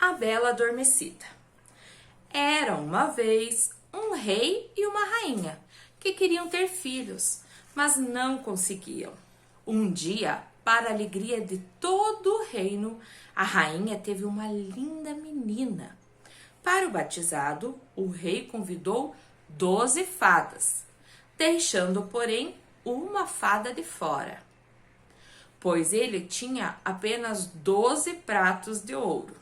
A Bela Adormecida. Era uma vez um rei e uma rainha que queriam ter filhos, mas não conseguiam. Um dia, para a alegria de todo o reino, a rainha teve uma linda menina. Para o batizado, o rei convidou 12 fadas, deixando, porém, uma fada de fora, pois ele tinha apenas 12 pratos de ouro.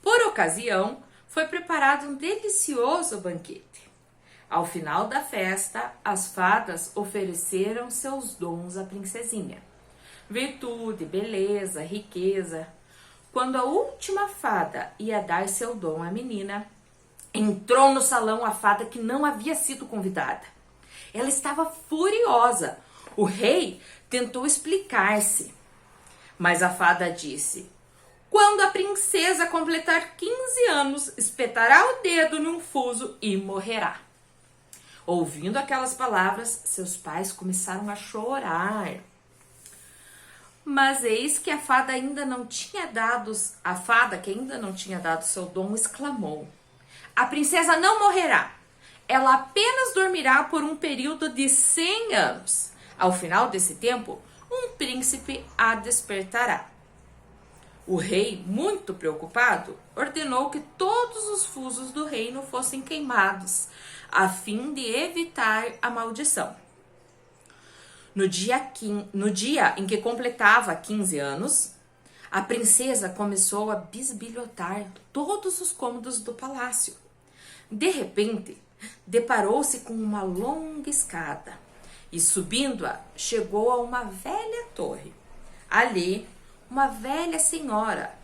Por ocasião, foi preparado um delicioso banquete. Ao final da festa, as fadas ofereceram seus dons à princesinha. Virtude, beleza, riqueza. Quando a última fada ia dar seu dom à menina, entrou no salão a fada que não havia sido convidada. Ela estava furiosa. O rei tentou explicar-se, mas a fada disse: quando a princesa completar 15 anos, espetará o dedo num fuso e morrerá. Ouvindo aquelas palavras, seus pais começaram a chorar. Mas eis que a fada que ainda não tinha dado seu dom, exclamou: a princesa não morrerá. Ela apenas dormirá por um período de 100 anos. Ao final desse tempo, um príncipe a despertará. O rei, muito preocupado, ordenou que todos os fusos do reino fossem queimados, a fim de evitar a maldição. No dia em que completava 15 anos, a princesa começou a bisbilhotar todos os cômodos do palácio. De repente, deparou-se com uma longa escada e, subindo-a, chegou a uma velha torre. Ali, uma velha senhora,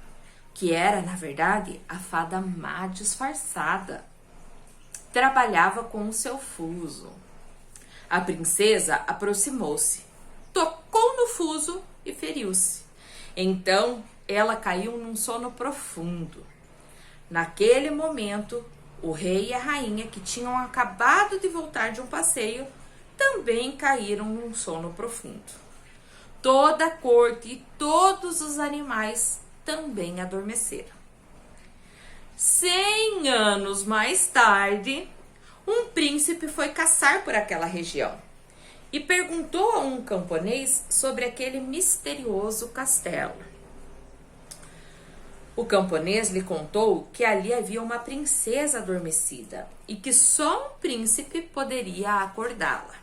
que era, na verdade, a fada má disfarçada, trabalhava com o seu fuso. A princesa aproximou-se, tocou no fuso e feriu-se. Então, ela caiu num sono profundo. Naquele momento, o rei e a rainha, que tinham acabado de voltar de um passeio, também caíram num sono profundo. Toda a corte e todos os animais também adormeceram. 100 anos mais tarde, um príncipe foi caçar por aquela região e perguntou a um camponês sobre aquele misterioso castelo. O camponês lhe contou que ali havia uma princesa adormecida e que só um príncipe poderia acordá-la.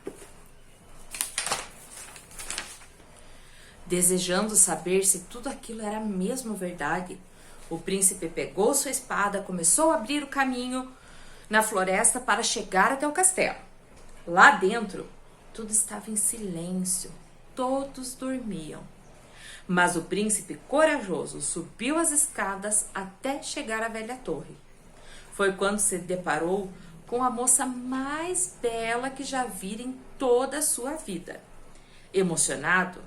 Desejando saber se tudo aquilo era mesmo verdade, o príncipe pegou sua espada, começou a abrir o caminho na floresta para chegar até o castelo. Lá dentro, tudo estava em silêncio, todos dormiam. Mas o príncipe corajoso subiu as escadas até chegar à velha torre. Foi quando se deparou com a moça mais bela que já vira em toda a sua vida. Emocionado,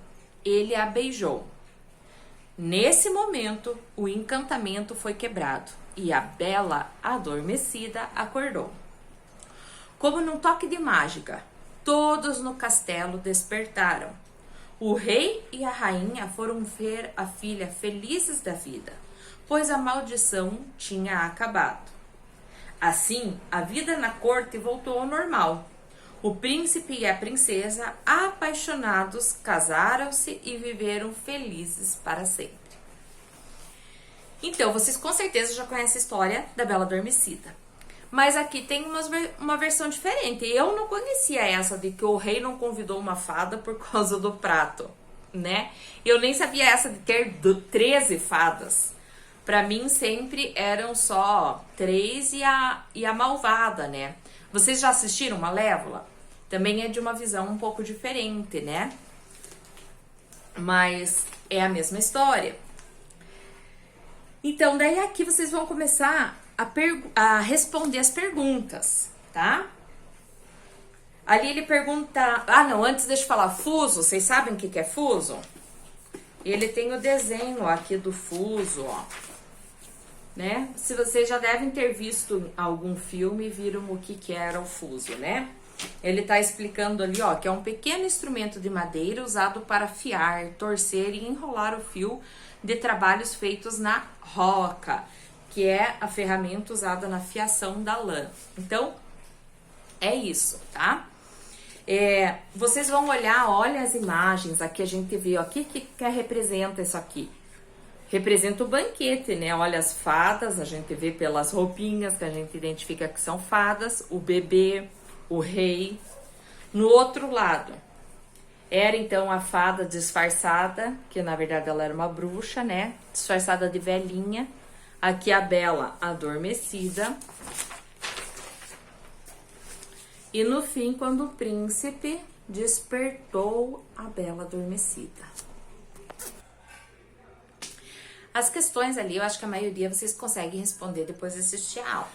ele a beijou. Nesse momento, o encantamento foi quebrado e a Bela Adormecida acordou. Como num toque de mágica, todos no castelo despertaram. O rei e a rainha foram ver a filha felizes da vida, pois a maldição tinha acabado. Assim, a vida na corte voltou ao normal. O príncipe e a princesa, apaixonados, casaram-se e viveram felizes para sempre. Então, vocês com certeza já conhecem a história da Bela Adormecida. Mas aqui tem uma versão diferente. Eu não conhecia essa de que o rei não convidou uma fada por causa do prato, né? Eu nem sabia essa de ter 13 fadas. Para mim sempre eram só 3 e a malvada, né? Vocês já assistiram Malévola? Também é de uma visão um pouco diferente, né? Mas é a mesma história. Então, daí aqui vocês vão começar a responder as perguntas, tá? Ali ele pergunta... Ah, não, antes deixa eu falar. Fuso, vocês sabem o que é fuso? Ele tem o desenho aqui do fuso, ó. Né? Se vocês já devem ter visto algum filme, viram o que era o fuso, né? Ele tá explicando ali, ó, que é um pequeno instrumento de madeira usado para afiar, torcer e enrolar o fio de trabalhos feitos na roca, que é a ferramenta usada na fiação da lã. Então, é isso, tá? Vocês vão olhar, olha as imagens, aqui a gente vê, ó, o que representa isso aqui? Representa o banquete, né? Olha as fadas, a gente vê pelas roupinhas que a gente identifica que são fadas, o bebê, o rei. No outro lado, era então a fada disfarçada, que na verdade ela era uma bruxa, né? Disfarçada de velhinha. Aqui a Bela adormecida. E no fim, quando o príncipe despertou a Bela adormecida. As questões ali, eu acho que a maioria vocês conseguem responder depois de assistir a aula.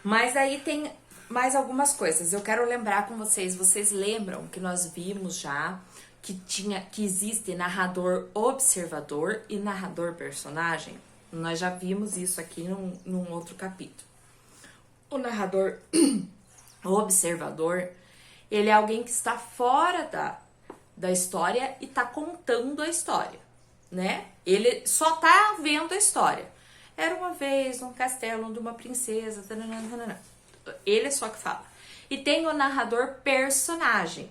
Mas aí tem mais algumas coisas. Eu quero lembrar com vocês lembram que nós vimos já que existe narrador observador e narrador personagem? Nós já vimos isso aqui num outro capítulo. O narrador observador, ele é alguém que está fora da história e está contando a história, né? Ele só tá vendo a história. Era uma vez um castelo de uma princesa. Tanana. Ele é só que fala. E tem o narrador personagem,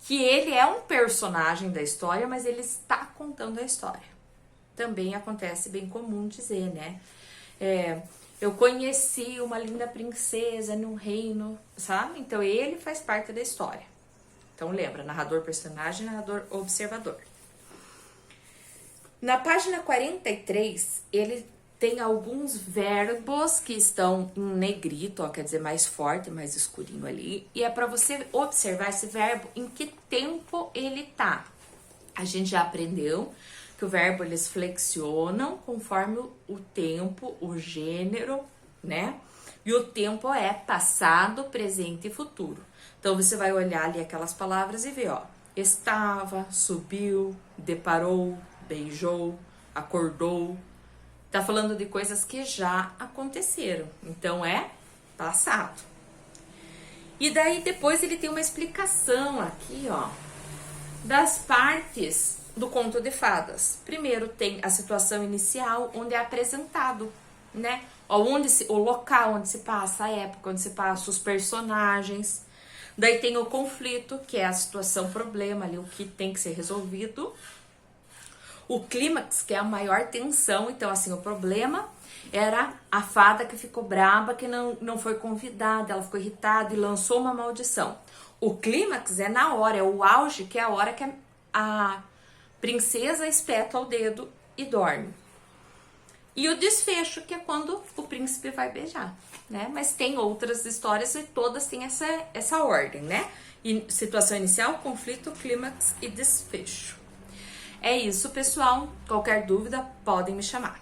que ele é um personagem da história, mas ele está contando a história. Também acontece, bem comum dizer, né? Eu conheci uma linda princesa num reino, sabe? Então ele faz parte da história. Então lembra, narrador personagem, narrador observador. Na página 43, ele tem alguns verbos que estão em negrito, ó, quer dizer, mais forte, mais escurinho ali. E é para você observar esse verbo, em que tempo ele tá. A gente já aprendeu que o verbo, eles flexionam conforme o tempo, o gênero, né? E o tempo é passado, presente e futuro. Então, você vai olhar ali aquelas palavras e ver, ó. Estava, subiu, deparou, beijou, acordou. Tá falando de coisas que já aconteceram. Então, é passado. E daí, depois, ele tem uma explicação aqui, ó, das partes do conto de fadas. Primeiro, tem a situação inicial, onde é apresentado, né? O local onde se passa, a época onde se passa, os personagens. Daí tem o conflito, que é a situação problema ali, o que tem que ser resolvido. O clímax, que é a maior tensão. Então, assim, o problema era a fada que ficou braba, que não foi convidada, ela ficou irritada e lançou uma maldição. O clímax é na hora, é o auge, que é a hora que a princesa espeta o dedo e dorme. E o desfecho, que é quando o príncipe vai beijar, né? Mas tem outras histórias e todas têm essa ordem, né? E situação inicial, conflito, clímax e desfecho. É isso, pessoal. Qualquer dúvida, podem me chamar.